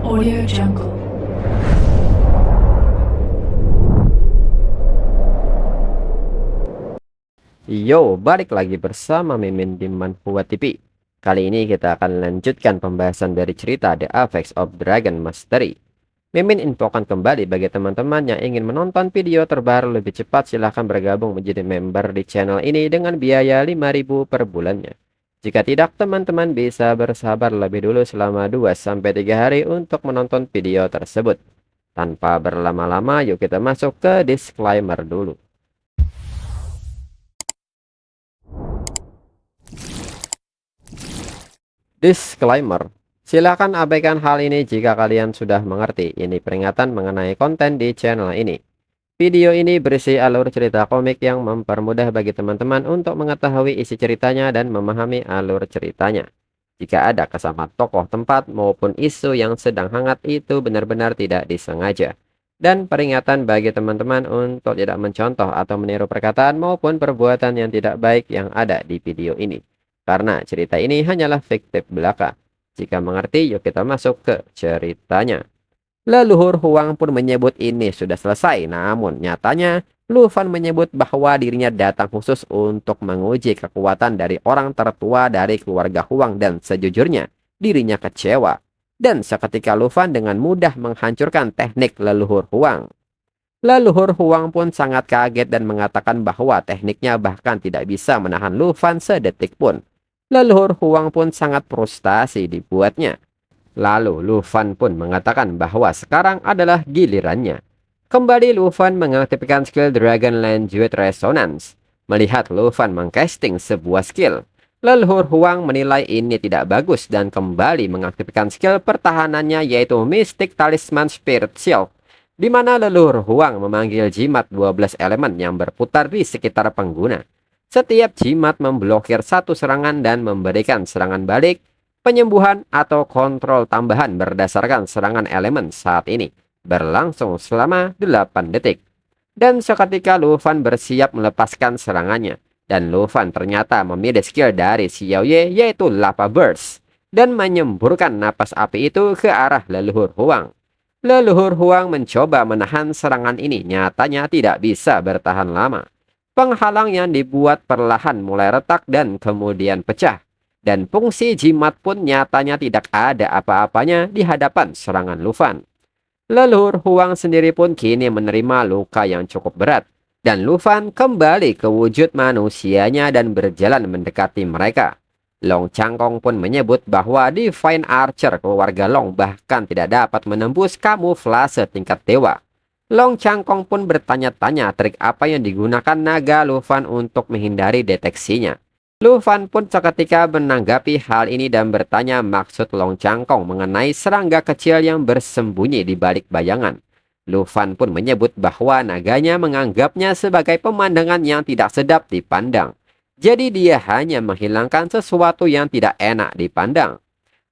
Audio Jungle. Yo, balik lagi bersama Mimin di Manhwa TV. Kali ini kita akan lanjutkan pembahasan dari cerita The Apex of Dragon Mastery. Mimin infokan kembali bagi teman-teman yang ingin menonton video terbaru lebih cepat, silahkan bergabung menjadi member di channel ini dengan biaya 5.000 per bulannya. Jika tidak, teman-teman bisa bersabar lebih dulu selama 2-3 hari untuk menonton video tersebut. Tanpa berlama-lama, yuk kita masuk ke disclaimer dulu. Disclaimer. Silakan abaikan hal ini jika kalian sudah mengerti. Ini peringatan mengenai konten di channel ini. Video ini berisi alur cerita komik yang mempermudah bagi teman-teman untuk mengetahui isi ceritanya dan memahami alur ceritanya. Jika ada kesamaan tokoh, tempat, maupun isu yang sedang hangat, itu benar-benar tidak disengaja. Dan peringatan bagi teman-teman untuk tidak mencontoh atau meniru perkataan maupun perbuatan yang tidak baik yang ada di video ini. Karena cerita ini hanyalah fiktif belaka. Jika mengerti, yuk kita masuk ke ceritanya. Leluhur Huang pun menyebut ini sudah selesai. Namun nyatanya, Lu Fan menyebut bahwa dirinya datang khusus untuk menguji kekuatan dari orang tertua dari keluarga Huang. Dan sejujurnya, dirinya kecewa. Dan seketika Lu Fan dengan mudah menghancurkan teknik leluhur Huang. Leluhur Huang pun sangat kaget dan mengatakan bahwa tekniknya bahkan tidak bisa menahan Lu Fan sedetik pun. Leluhur Huang pun sangat frustasi dibuatnya. Lalu Lu Fan pun mengatakan bahwa sekarang adalah gilirannya. Kembali Lu Fan mengaktifkan skill Dragon Language Resonance. Melihat Lu Fan mengcasting sebuah skill, leluhur Huang menilai ini tidak bagus dan kembali mengaktifkan skill pertahanannya, yaitu Mystic Talisman Spirit Shield, di mana leluhur Huang memanggil jimat 12 elemen yang berputar di sekitar pengguna. Setiap jimat memblokir satu serangan dan memberikan serangan balik, penyembuhan atau kontrol tambahan berdasarkan serangan elemen saat ini, berlangsung selama 8 detik. Dan seketika Lu Fan bersiap melepaskan serangannya, dan Lu Fan ternyata memilih skill dari Xiao Ye, yaitu Lava Burst, dan menyemburkan napas api itu ke arah leluhur Huang. Leluhur Huang mencoba menahan serangan ini, nyatanya tidak bisa bertahan lama. Penghalang yang dibuat perlahan mulai retak dan kemudian pecah. Dan fungsi jimat pun nyatanya tidak ada apa-apanya di hadapan serangan Lu Fan. Leluhur Huang sendiri pun kini menerima luka yang cukup berat. Dan Lu Fan kembali ke wujud manusianya dan berjalan mendekati mereka. Long Changkong pun menyebut bahwa Divine Archer keluarga Long bahkan tidak dapat menembus kamuflase tingkat dewa. Long Changkong pun bertanya-tanya trik apa yang digunakan naga Lu Fan untuk menghindari deteksinya. Lu Fan pun seketika menanggapi hal ini dan bertanya maksud Long Changkong mengenai serangga kecil yang bersembunyi di balik bayangan. Lu Fan pun menyebut bahwa naganya menganggapnya sebagai pemandangan yang tidak sedap dipandang. Jadi dia hanya menghilangkan sesuatu yang tidak enak dipandang.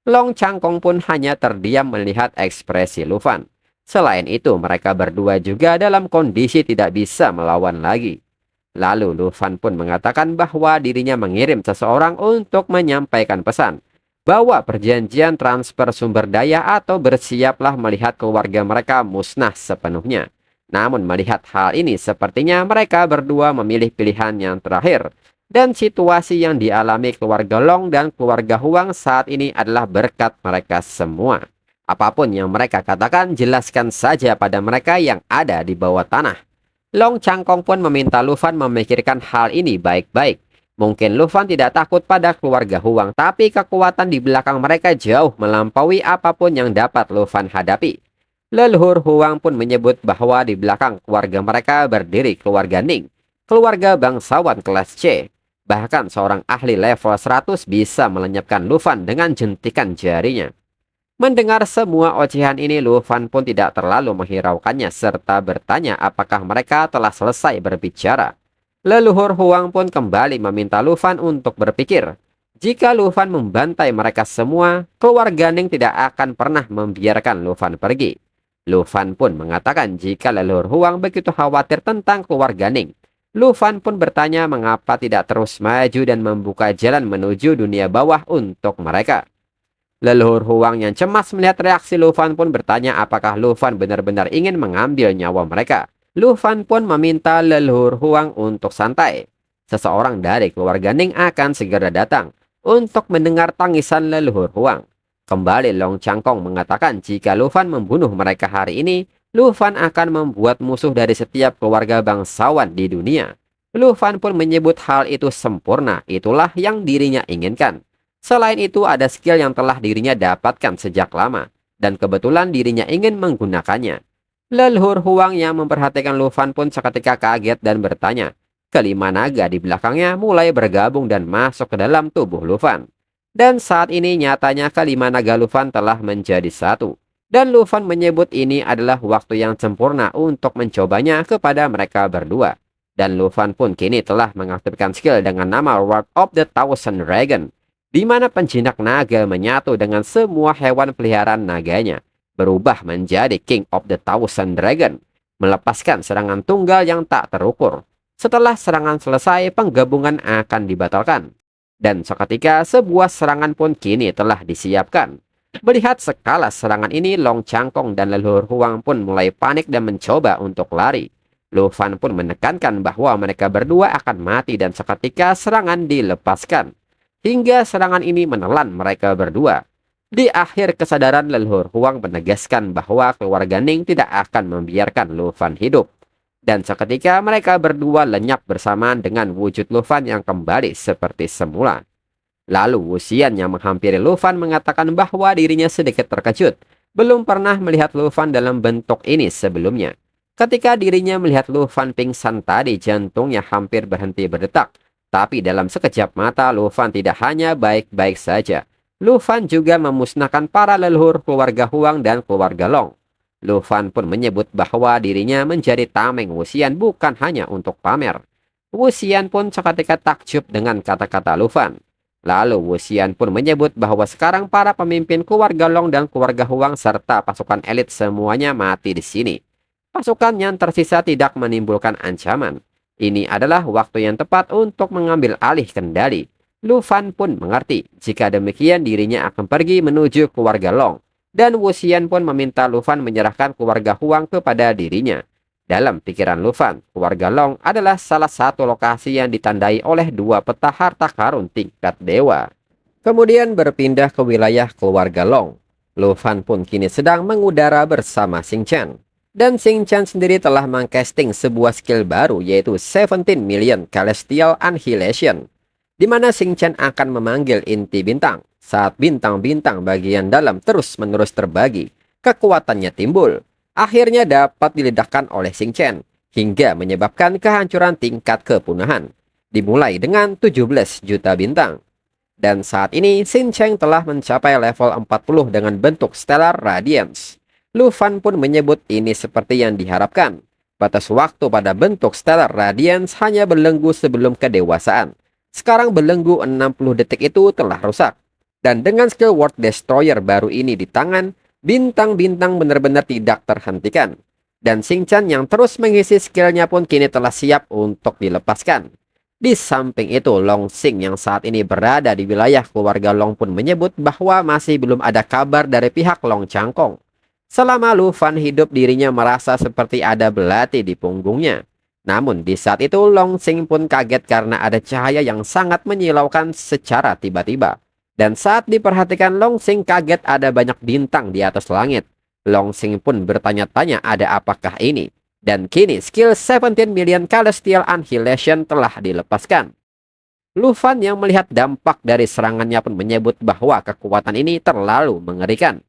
Long Changkong pun hanya terdiam melihat ekspresi Lu Fan. Selain itu, mereka berdua juga dalam kondisi tidak bisa melawan lagi. Lalu Lu Fan pun mengatakan bahwa dirinya mengirim seseorang untuk menyampaikan pesan bahwa perjanjian transfer sumber daya atau bersiaplah melihat keluarga mereka musnah sepenuhnya. Namun melihat hal ini, sepertinya mereka berdua memilih pilihan yang terakhir. Dan situasi yang dialami keluarga Long dan keluarga Huang saat ini adalah berkat mereka semua. Apapun yang mereka katakan, jelaskan saja pada mereka yang ada di bawah tanah. Long Changkong pun meminta Lu Fan memikirkan hal ini baik-baik. Mungkin Lu Fan tidak takut pada keluarga Huang, tapi kekuatan di belakang mereka jauh melampaui apapun yang dapat Lu Fan hadapi. Leluhur Huang pun menyebut bahwa di belakang keluarga mereka berdiri keluarga Ning, keluarga bangsawan kelas C. Bahkan seorang ahli level 100 bisa melenyapkan Lu Fan dengan jentikan jarinya. Mendengar semua ocehan ini, Lu Fan pun tidak terlalu menghiraukannya serta bertanya apakah mereka telah selesai berbicara. Leluhur Huang pun kembali meminta Lu Fan untuk berpikir. Jika Lu Fan membantai mereka semua, keluarga Ning tidak akan pernah membiarkan Lu Fan pergi. Lu Fan pun mengatakan jika leluhur Huang begitu khawatir tentang keluarga Ning. Lu Fan pun bertanya mengapa tidak terus maju dan membuka jalan menuju dunia bawah untuk mereka. Leluhur Huang yang cemas melihat reaksi Lu Fan pun bertanya apakah Lu Fan benar-benar ingin mengambil nyawa mereka. Lu Fan pun meminta leluhur Huang untuk santai. Seseorang dari keluarga Ning akan segera datang untuk mendengar tangisan leluhur Huang. Kembali Long Changkong mengatakan jika Lu Fan membunuh mereka hari ini, Lu Fan akan membuat musuh dari setiap keluarga bangsawan di dunia. Lu Fan pun menyebut hal itu sempurna, itulah yang dirinya inginkan. Selain itu ada skill yang telah dirinya dapatkan sejak lama, dan kebetulan dirinya ingin menggunakannya. Leluhur Huang yang memperhatikan Lu Fan pun seketika kaget dan bertanya. Kelima naga di belakangnya mulai bergabung dan masuk ke dalam tubuh Lu Fan. Dan saat ini nyatanya kelima naga Lu Fan telah menjadi satu. Dan Lu Fan menyebut ini adalah waktu yang sempurna untuk mencobanya kepada mereka berdua. Dan Lu Fan pun kini telah mengaktifkan skill dengan nama Word of the Thousand Dragon, di mana penjinak naga menyatu dengan semua hewan peliharaan naganya, berubah menjadi King of the Thousand Dragon, melepaskan serangan tunggal yang tak terukur. Setelah serangan selesai, penggabungan akan dibatalkan. Dan seketika sebuah serangan pun kini telah disiapkan. Melihat skala serangan ini, Long Changkong dan leluhur Huang pun mulai panik dan mencoba untuk lari. Lu Fan pun menekankan bahwa mereka berdua akan mati dan seketika serangan dilepaskan. Hingga serangan ini menelan mereka berdua. Di akhir kesadaran leluhur Huang menegaskan bahwa keluarga Ning tidak akan membiarkan Lu Fan hidup. Dan seketika mereka berdua lenyap bersamaan dengan wujud Lu Fan yang kembali seperti semula. Lalu Wu Xian yang menghampiri Lu Fan mengatakan bahwa dirinya sedikit terkejut. Belum pernah melihat Lu Fan dalam bentuk ini sebelumnya. Ketika dirinya melihat Lu Fan pingsan tadi, jantungnya hampir berhenti berdetak. Tapi dalam sekejap mata, Lu Fan tidak hanya baik-baik saja. Lu Fan juga memusnahkan para leluhur keluarga Huang dan keluarga Long. Lu Fan pun menyebut bahwa dirinya menjadi tameng Wu Xian bukan hanya untuk pamer. Wu Xian pun seketika takjub dengan kata-kata Lu Fan. Lalu Wu Xian pun menyebut bahwa sekarang para pemimpin keluarga Long dan keluarga Huang serta pasukan elit semuanya mati di sini. Pasukan yang tersisa tidak menimbulkan ancaman. Ini adalah waktu yang tepat untuk mengambil alih kendali. Lu Fan pun mengerti jika demikian dirinya akan pergi menuju keluarga Long. Dan Wu Xian pun meminta Lu Fan menyerahkan keluarga Huang kepada dirinya. Dalam pikiran Lu Fan, keluarga Long adalah salah satu lokasi yang ditandai oleh dua peta harta karun tingkat dewa. Kemudian berpindah ke wilayah keluarga Long. Lu Fan pun kini sedang mengudara bersama Xing Chen. Dan Xing Chen sendiri telah mengcasting sebuah skill baru yaitu 17 Million Celestial Annihilation, di mana Xing Chen akan memanggil inti bintang. Saat bintang-bintang bagian dalam terus-menerus terbagi, kekuatannya timbul. Akhirnya dapat diledakkan oleh Xing Chen, hingga menyebabkan kehancuran tingkat kepunahan. Dimulai dengan 17 juta bintang. Dan saat ini Xing Chen telah mencapai level 40 dengan bentuk Stellar Radiance. Lu Fan pun menyebut ini seperti yang diharapkan. Batas waktu pada bentuk Stellar Radiance hanya belenggu sebelum kedewasaan. Sekarang belenggu 60 detik itu telah rusak. Dan dengan skill World Destroyer baru ini di tangan, bintang-bintang benar-benar tidak terhentikan. Dan Xing Chen yang terus mengisi skillnya pun kini telah siap untuk dilepaskan. Di samping itu, Long Xing yang saat ini berada di wilayah keluarga Long pun menyebut bahwa masih belum ada kabar dari pihak Long Changkong. Selama Lu Fan hidup, dirinya merasa seperti ada belati di punggungnya. Namun di saat itu Long Xing pun kaget karena ada cahaya yang sangat menyilaukan secara tiba-tiba. Dan saat diperhatikan, Long Xing kaget ada banyak bintang di atas langit. Long Xing pun bertanya-tanya ada apakah ini. Dan kini skill 17 Million Celestial Annihilation telah dilepaskan. Lu Fan yang melihat dampak dari serangannya pun menyebut bahwa kekuatan ini terlalu mengerikan.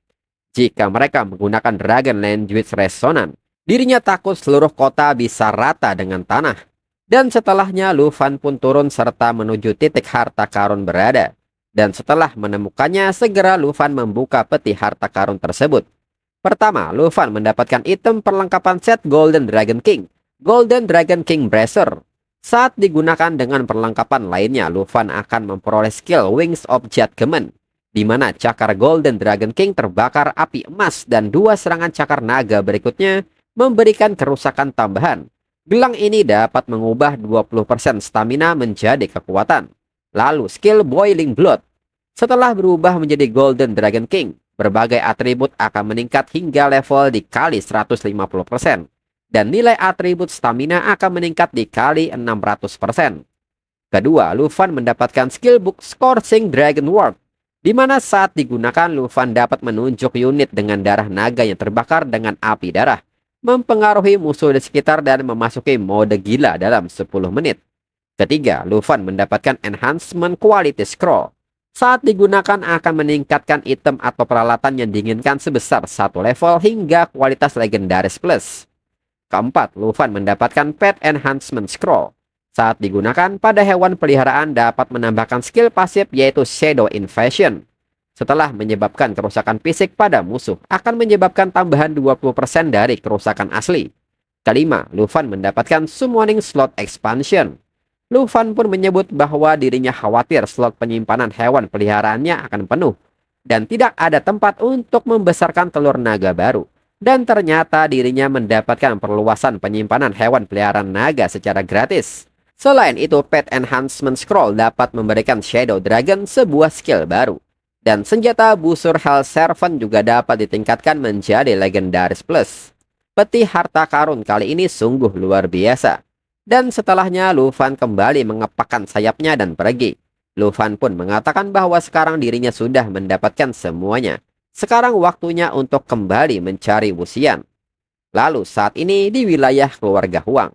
Jika mereka menggunakan Dragon Language Resonance, dirinya takut seluruh kota bisa rata dengan tanah. Dan setelahnya Lu Fan pun turun serta menuju titik harta karun berada. Dan setelah menemukannya, segera Lu Fan membuka peti harta karun tersebut. Pertama, Lu Fan mendapatkan item perlengkapan set Golden Dragon King, Golden Dragon King Bracer. Saat digunakan dengan perlengkapan lainnya, Lu Fan akan memperoleh skill Wings of Judgment, di mana cakar Golden Dragon King terbakar api emas dan dua serangan cakar naga berikutnya memberikan kerusakan tambahan. Gelang ini dapat mengubah 20% stamina menjadi kekuatan. Lalu skill Boiling Blood. Setelah berubah menjadi Golden Dragon King, berbagai atribut akan meningkat hingga level dikali 150%. Dan nilai atribut stamina akan meningkat dikali 600%. Kedua, Lufan mendapatkan skill book Scorching Dragon Ward, di mana saat digunakan Lufan dapat menunjuk unit dengan darah naga yang terbakar dengan api darah, mempengaruhi musuh di sekitar dan memasuki mode gila dalam 10 menit. Ketiga, Lufan mendapatkan Enhancement Quality Scroll. Saat digunakan akan meningkatkan item atau peralatan yang diinginkan sebesar 1 level hingga kualitas Legendaris Plus. Keempat, Lufan mendapatkan Pet Enhancement Scroll. Saat digunakan pada hewan peliharaan dapat menambahkan skill pasif yaitu Shadow Invasion. Setelah menyebabkan kerusakan fisik pada musuh, akan menyebabkan tambahan 20% dari kerusakan asli. Kelima, Lufan mendapatkan Summoning Slot Expansion. Lufan pun menyebut bahwa dirinya khawatir slot penyimpanan hewan peliharaannya akan penuh dan tidak ada tempat untuk membesarkan telur naga baru. Dan ternyata dirinya mendapatkan perluasan penyimpanan hewan peliharaan naga secara gratis. Selain itu, Pet Enhancement Scroll dapat memberikan Shadow Dragon sebuah skill baru. Dan senjata busur Hell Servant juga dapat ditingkatkan menjadi Legendaris Plus. Peti harta karun kali ini sungguh luar biasa. Dan setelahnya Lufan kembali mengepakkan sayapnya dan pergi. Lufan pun mengatakan bahwa sekarang dirinya sudah mendapatkan semuanya. Sekarang waktunya untuk kembali mencari Wuxian. Lalu saat ini di wilayah keluarga Huang,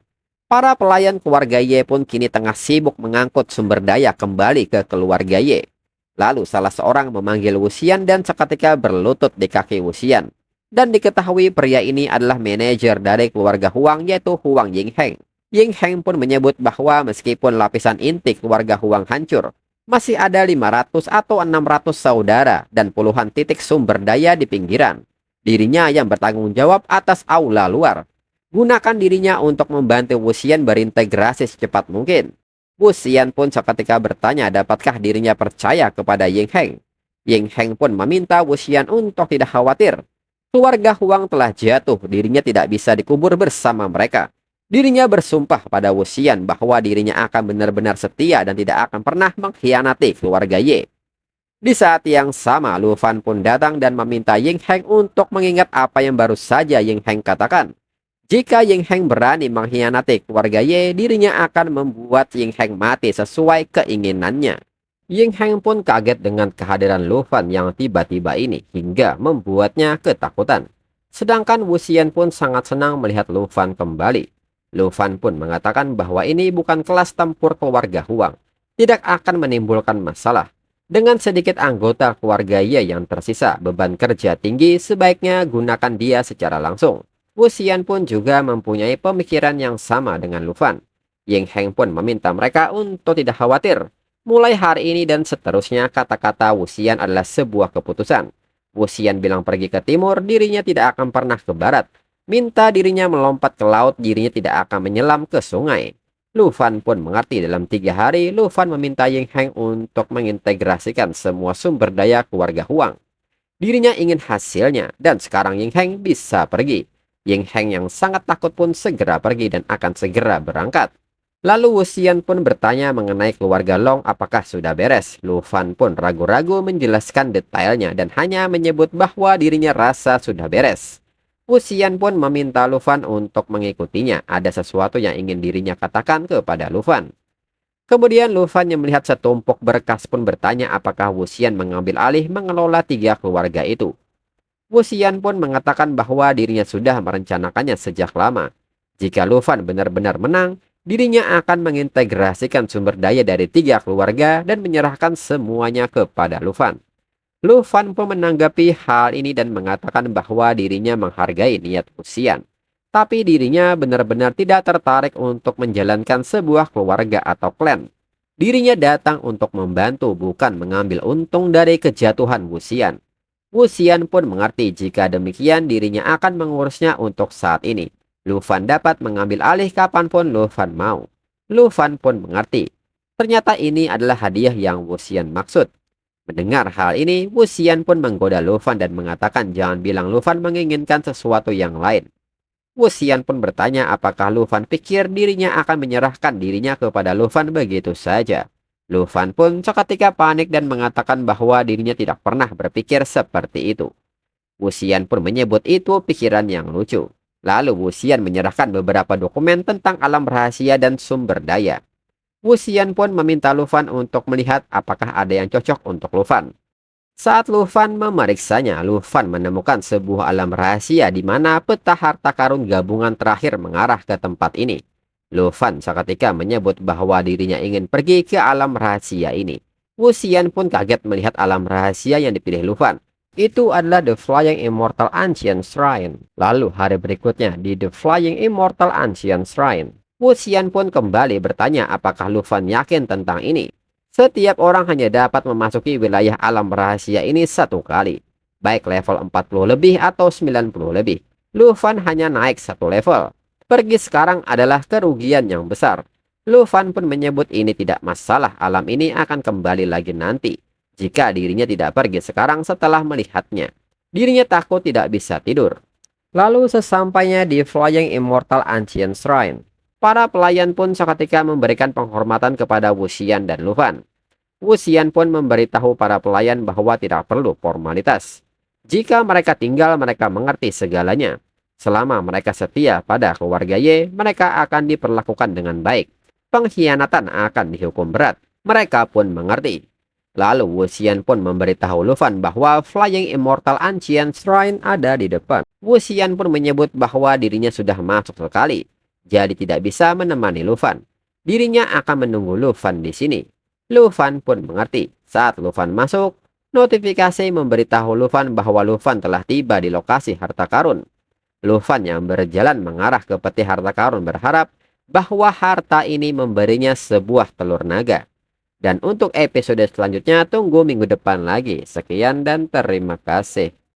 para pelayan keluarga Ye pun kini tengah sibuk mengangkut sumber daya kembali ke keluarga Ye. Lalu salah seorang memanggil Wuxian dan seketika berlutut di kaki Wuxian. Dan diketahui pria ini adalah manajer dari keluarga Huang yaitu Huang Yingheng. Yingheng pun menyebut bahwa meskipun lapisan inti keluarga Huang hancur, masih ada 500 atau 600 saudara dan puluhan titik sumber daya di pinggiran. Dirinya yang bertanggung jawab atas aula luar. Gunakan dirinya untuk membantu Wuxian berintegrasi secepat mungkin. Wuxian pun seketika bertanya dapatkah dirinya percaya kepada Yingheng. Yingheng pun meminta Wuxian untuk tidak khawatir. Keluarga Huang telah jatuh, dirinya tidak bisa dikubur bersama mereka. Dirinya bersumpah pada Wuxian bahwa dirinya akan benar-benar setia dan tidak akan pernah mengkhianati keluarga Ye. Di saat yang sama, Lufan pun datang dan meminta Yingheng untuk mengingat apa yang baru saja Yingheng katakan. Jika Yingheng berani mengkhianati keluarga Ye, dirinya akan membuat Yingheng mati sesuai keinginannya. Yingheng pun kaget dengan kehadiran Lufan yang tiba-tiba ini hingga membuatnya ketakutan. Sedangkan Wuxian pun sangat senang melihat Lufan kembali. Lufan pun mengatakan bahwa ini bukan kelas tempur keluarga Huang. Tidak akan menimbulkan masalah. Dengan sedikit anggota keluarga Ye yang tersisa, beban kerja tinggi sebaiknya gunakan dia secara langsung. Wuxian pun juga mempunyai pemikiran yang sama dengan Lufan. Yingheng pun meminta mereka untuk tidak khawatir. Mulai hari ini dan seterusnya kata-kata Wuxian adalah sebuah keputusan. Wuxian bilang pergi ke timur, dirinya tidak akan pernah ke barat. Minta dirinya melompat ke laut, dirinya tidak akan menyelam ke sungai. Lufan pun mengerti. Dalam 3 hari, Lufan meminta Yingheng untuk mengintegrasikan semua sumber daya keluarga Huang. Dirinya ingin hasilnya, dan sekarang Yingheng bisa pergi. Yingheng yang sangat takut pun segera pergi dan akan segera berangkat. Lalu Wuxian pun bertanya mengenai keluarga Long apakah sudah beres. Lufan pun ragu-ragu menjelaskan detailnya dan hanya menyebut bahwa dirinya rasa sudah beres. Wuxian pun meminta Lufan untuk mengikutinya. Ada sesuatu yang ingin dirinya katakan kepada Lufan. Kemudian Lufan yang melihat setumpuk berkas pun bertanya apakah Wuxian mengambil alih mengelola 3 keluarga itu. Wuxian pun mengatakan bahwa dirinya sudah merencanakannya sejak lama. Jika Lufan benar-benar menang, dirinya akan mengintegrasikan sumber daya dari 3 keluarga dan menyerahkan semuanya kepada Lufan. Lufan pun menanggapi hal ini dan mengatakan bahwa dirinya menghargai niat Wuxian. Tapi dirinya benar-benar tidak tertarik untuk menjalankan sebuah keluarga atau klan. Dirinya datang untuk membantu bukan mengambil untung dari kejatuhan Wuxian. Wuxian pun mengerti jika demikian dirinya akan mengurusnya untuk saat ini. Lufan dapat mengambil alih kapanpun Lufan mau. Lufan pun mengerti. Ternyata ini adalah hadiah yang Wuxian maksud. Mendengar hal ini, Wuxian pun menggoda Lufan dan mengatakan jangan bilang Lufan menginginkan sesuatu yang lain. Wuxian pun bertanya apakah Lufan pikir dirinya akan menyerahkan dirinya kepada Lufan begitu saja. Lu Fan pun seketika panik dan mengatakan bahwa dirinya tidak pernah berpikir seperti itu. Wuxian pun menyebut itu pikiran yang lucu. Lalu Wuxian menyerahkan beberapa dokumen tentang alam rahasia dan sumber daya. Wuxian pun meminta Lu Fan untuk melihat apakah ada yang cocok untuk Lu Fan. Saat Lu Fan memeriksanya, Lu Fan menemukan sebuah alam rahasia di mana peta harta karun gabungan terakhir mengarah ke tempat ini. Lu Fan seketika menyebut bahwa dirinya ingin pergi ke alam rahasia ini. Wuxian pun kaget melihat alam rahasia yang dipilih Lu Fan. Itu adalah The Flying Immortal Ancient Shrine. Lalu hari berikutnya di The Flying Immortal Ancient Shrine, Wuxian pun kembali bertanya apakah Lu Fan yakin tentang ini. Setiap orang hanya dapat memasuki wilayah alam rahasia ini satu kali, baik level 40 lebih atau 90 lebih. Lu Fan hanya naik satu level. Pergi sekarang adalah kerugian yang besar. Lu Fan pun menyebut ini tidak masalah, alam ini akan kembali lagi nanti jika dirinya tidak pergi sekarang setelah melihatnya. Dirinya takut tidak bisa tidur. Lalu sesampainya di Flying Immortal Ancient Shrine, para pelayan pun seketika memberikan penghormatan kepada Wuxian dan Lu Fan. Wuxian pun memberitahu para pelayan bahwa tidak perlu formalitas. Jika mereka tinggal, mereka mengerti segalanya. Selama mereka setia pada keluarga Ye, mereka akan diperlakukan dengan baik. Pengkhianatan akan dihukum berat. Mereka pun mengerti. Lalu Wuxian pun memberitahu Lu Fan bahwa Flying Immortal Ancient Shrine ada di depan. Wuxian pun menyebut bahwa dirinya sudah masuk sekali, jadi tidak bisa menemani Lu Fan. Dirinya akan menunggu Lu Fan di sini. Lu Fan pun mengerti. Saat Lu Fan masuk, notifikasi memberitahu Lu Fan bahwa Lu Fan telah tiba di lokasi harta karun. Lu Fan yang berjalan mengarah ke peti harta karun berharap bahwa harta ini memberinya sebuah telur naga. Dan untuk episode selanjutnya tunggu minggu depan lagi. Sekian dan terima kasih.